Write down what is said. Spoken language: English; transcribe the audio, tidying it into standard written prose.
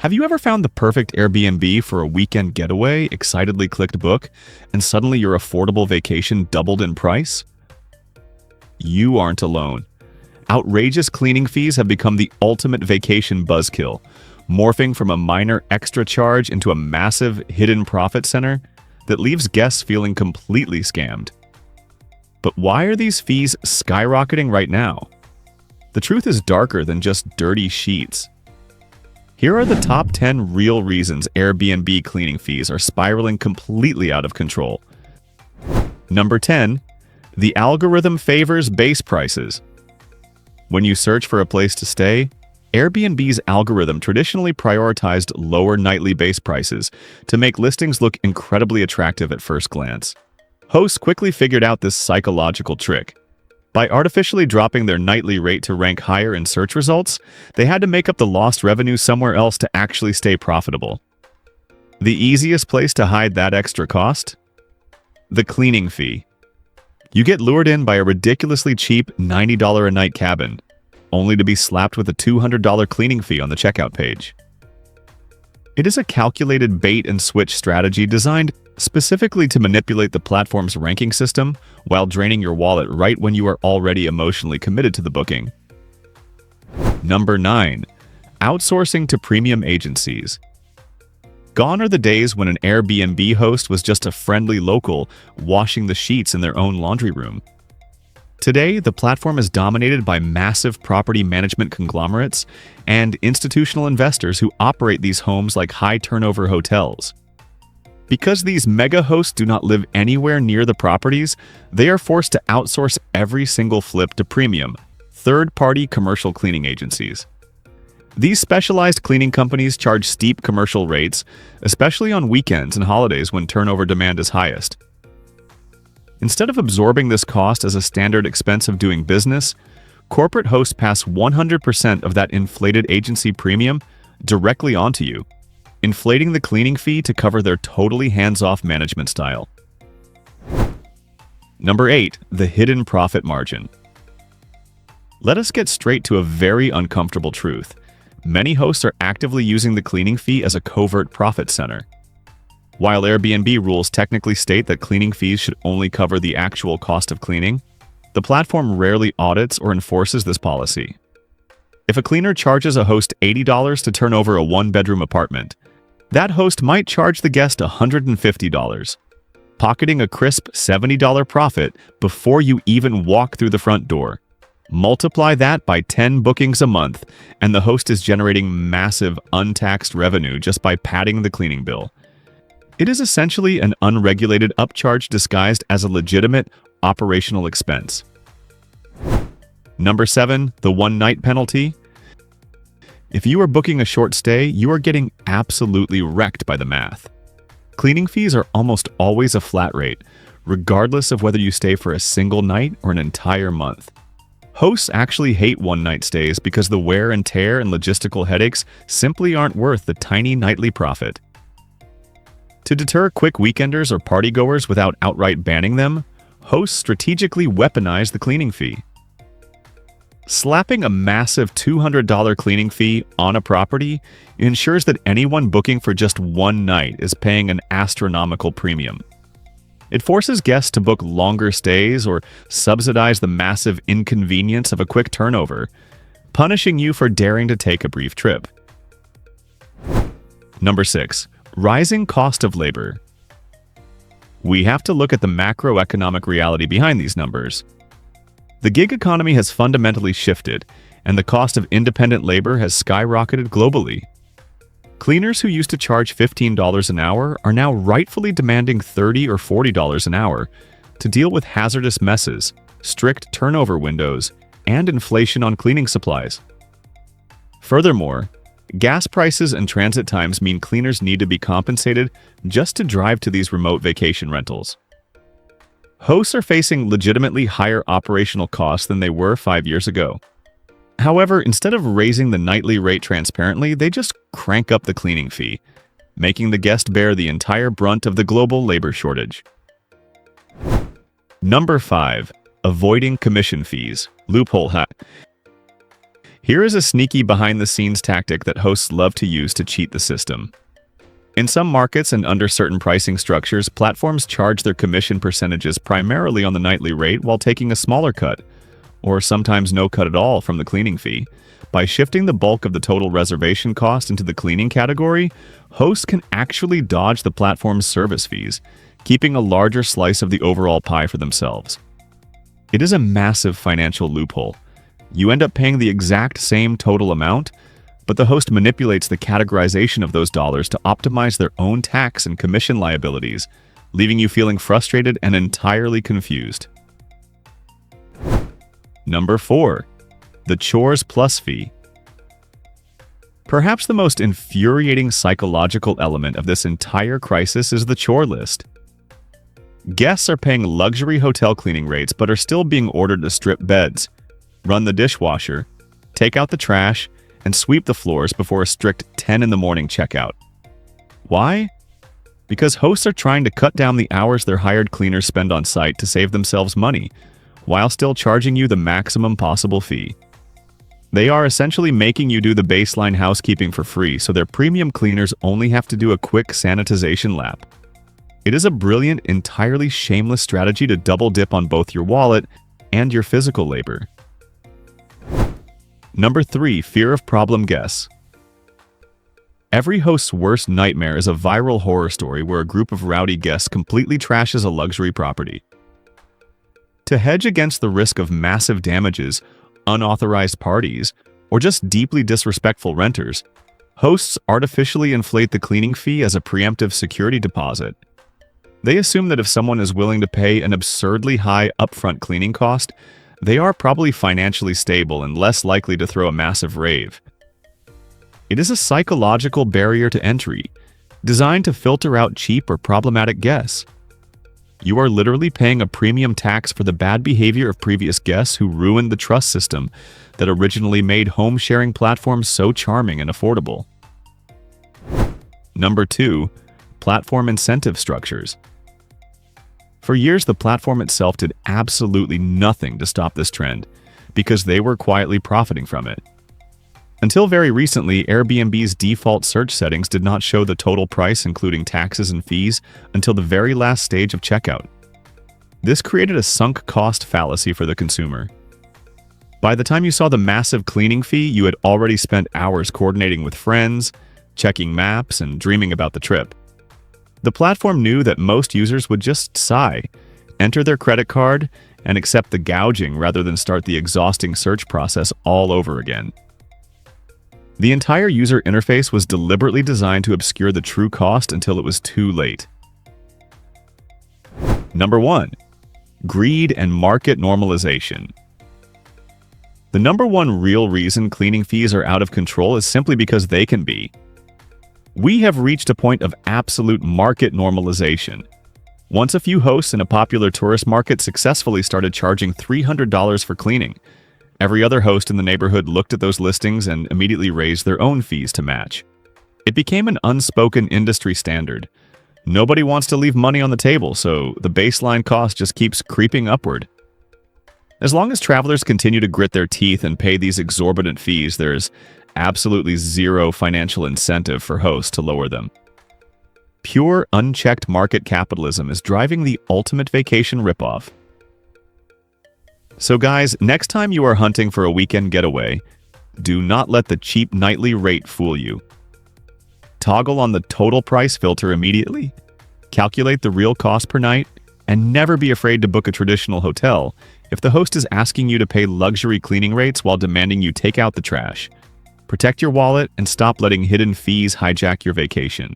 Have you ever found the perfect Airbnb for a weekend getaway, excitedly clicked book, and suddenly your affordable vacation doubled in price? You aren't alone. Outrageous cleaning fees have become the ultimate vacation buzzkill, morphing from a minor extra charge into a massive hidden profit center that leaves guests feeling completely scammed. But why are these fees skyrocketing right now? The truth is darker than just dirty sheets. Here are the top 10 real reasons Airbnb cleaning fees are spiraling completely out of control. Number 10. The algorithm favors base prices. When you search for a place to stay, Airbnb's algorithm traditionally prioritized lower nightly base prices to make listings look incredibly attractive at first glance. Hosts quickly figured out this psychological trick. By artificially dropping their nightly rate to rank higher in search results, they had to make up the lost revenue somewhere else to actually stay profitable. The easiest place to hide that extra cost? The cleaning fee. You get lured in by a ridiculously cheap $90 a night cabin, only to be slapped with a $200 cleaning fee on the checkout page. It is a calculated bait-and-switch strategy designed specifically to manipulate the platform's ranking system while draining your wallet right when you are already emotionally committed to the booking. Number 9. Outsourcing to premium agencies. Gone are the days when an Airbnb host was just a friendly local washing the sheets in their own laundry room. Today, the platform is dominated by massive property management conglomerates and institutional investors who operate these homes like high-turnover hotels. Because these mega hosts do not live anywhere near the properties, they are forced to outsource every single flip to premium, third-party commercial cleaning agencies. These specialized cleaning companies charge steep commercial rates, especially on weekends and holidays when turnover demand is highest. Instead of absorbing this cost as a standard expense of doing business, corporate hosts pass 100% of that inflated agency premium directly onto you, inflating the cleaning fee to cover their totally hands-off management style. Number 8. The hidden profit margin. Let us get straight to a very uncomfortable truth. Many hosts are actively using the cleaning fee as a covert profit center. While Airbnb rules technically state that cleaning fees should only cover the actual cost of cleaning, the platform rarely audits or enforces this policy. If a cleaner charges a host $80 to turn over a one-bedroom apartment, that host might charge the guest $150, pocketing a crisp $70 profit before you even walk through the front door. Multiply that by 10 bookings a month, and the host is generating massive untaxed revenue just by padding the cleaning bill. It is essentially an unregulated upcharge disguised as a legitimate operational expense. Number 7. The one-night penalty. If you are booking a short stay, you are getting absolutely wrecked by the math. Cleaning fees are almost always a flat rate, regardless of whether you stay for a single night or an entire month. Hosts actually hate one-night stays because the wear and tear and logistical headaches simply aren't worth the tiny nightly profit. To deter quick weekenders or partygoers without outright banning them, hosts strategically weaponize the cleaning fee. Slapping a massive $200 cleaning fee on a property ensures that anyone booking for just one night is paying an astronomical premium. It forces guests to book longer stays or subsidize the massive inconvenience of a quick turnover, punishing you for daring to take a brief trip. Number 6. Rising cost of labor. We have to look at the macroeconomic reality behind these numbers. The gig economy has fundamentally shifted, and the cost of independent labor has skyrocketed globally. Cleaners who used to charge $15 an hour are now rightfully demanding $30 or $40 an hour to deal with hazardous messes, strict turnover windows, and inflation on cleaning supplies. Furthermore, gas prices and transit times mean cleaners need to be compensated just to drive to these remote vacation rentals. Hosts are facing legitimately higher operational costs than they were 5 years ago. However, instead of raising the nightly rate transparently, they just crank up the cleaning fee, making the guest bear the entire brunt of the global labor shortage. Number 5. Avoiding commission fees. Loophole hack. Here is a sneaky behind-the-scenes tactic that hosts love to use to cheat the system. In some markets and under certain pricing structures, platforms charge their commission percentages primarily on the nightly rate while taking a smaller cut, or sometimes no cut at all, from the cleaning fee. By shifting the bulk of the total reservation cost into the cleaning category, hosts can actually dodge the platform's service fees, keeping a larger slice of the overall pie for themselves. It is a massive financial loophole. You end up paying the exact same total amount, but the host manipulates the categorization of those dollars to optimize their own tax and commission liabilities, leaving you feeling frustrated and entirely confused. Number 4. The Chores Plus Fee. Perhaps the most infuriating psychological element of this entire crisis is the chore list. Guests are paying luxury hotel cleaning rates but are still being ordered to strip beds, run the dishwasher, take out the trash, and sweep the floors before a strict 10 in the morning checkout. Why? Because hosts are trying to cut down the hours their hired cleaners spend on site to save themselves money, while still charging you the maximum possible fee. They are essentially making you do the baseline housekeeping for free, so their premium cleaners only have to do a quick sanitization lap. It is a brilliant, entirely shameless strategy to double dip on both your wallet and your physical labor. Number 3. Fear of problem guests. Every host's worst nightmare is a viral horror story where a group of rowdy guests completely trashes a luxury property. To hedge against the risk of massive damages, unauthorized parties, or just deeply disrespectful renters, hosts artificially inflate the cleaning fee as a preemptive security deposit. They assume that if someone is willing to pay an absurdly high upfront cleaning cost, they are probably financially stable and less likely to throw a massive rave. It is a psychological barrier to entry, designed to filter out cheap or problematic guests. You are literally paying a premium tax for the bad behavior of previous guests who ruined the trust system that originally made home-sharing platforms so charming and affordable. Number 2. Platform incentive structures. For years, the platform itself did absolutely nothing to stop this trend, because they were quietly profiting from it. Until very recently, Airbnb's default search settings did not show the total price including taxes and fees until the very last stage of checkout. This created a sunk cost fallacy for the consumer. By the time you saw the massive cleaning fee, you had already spent hours coordinating with friends, checking maps, and dreaming about the trip. The platform knew that most users would just sigh, enter their credit card, and accept the gouging rather than start the exhausting search process all over again. The entire user interface was deliberately designed to obscure the true cost until it was too late. Number 1. Greed and market normalization. The number one real reason cleaning fees are out of control is simply because they can be. We have reached a point of absolute market normalization. Once a few hosts in a popular tourist market successfully started charging $300 for cleaning, every other host in the neighborhood looked at those listings and immediately raised their own fees to match. It became an unspoken industry standard. Nobody wants to leave money on the table, so the baseline cost just keeps creeping upward. As long as travelers continue to grit their teeth and pay these exorbitant fees, there's absolutely zero financial incentive for hosts to lower them. Pure, unchecked market capitalism is driving the ultimate vacation ripoff. So guys, next time you are hunting for a weekend getaway, do not let the cheap nightly rate fool you. Toggle on the total price filter immediately, calculate the real cost per night, and never be afraid to book a traditional hotel if the host is asking you to pay luxury cleaning rates while demanding you take out the trash. Protect your wallet and stop letting hidden fees hijack your vacation.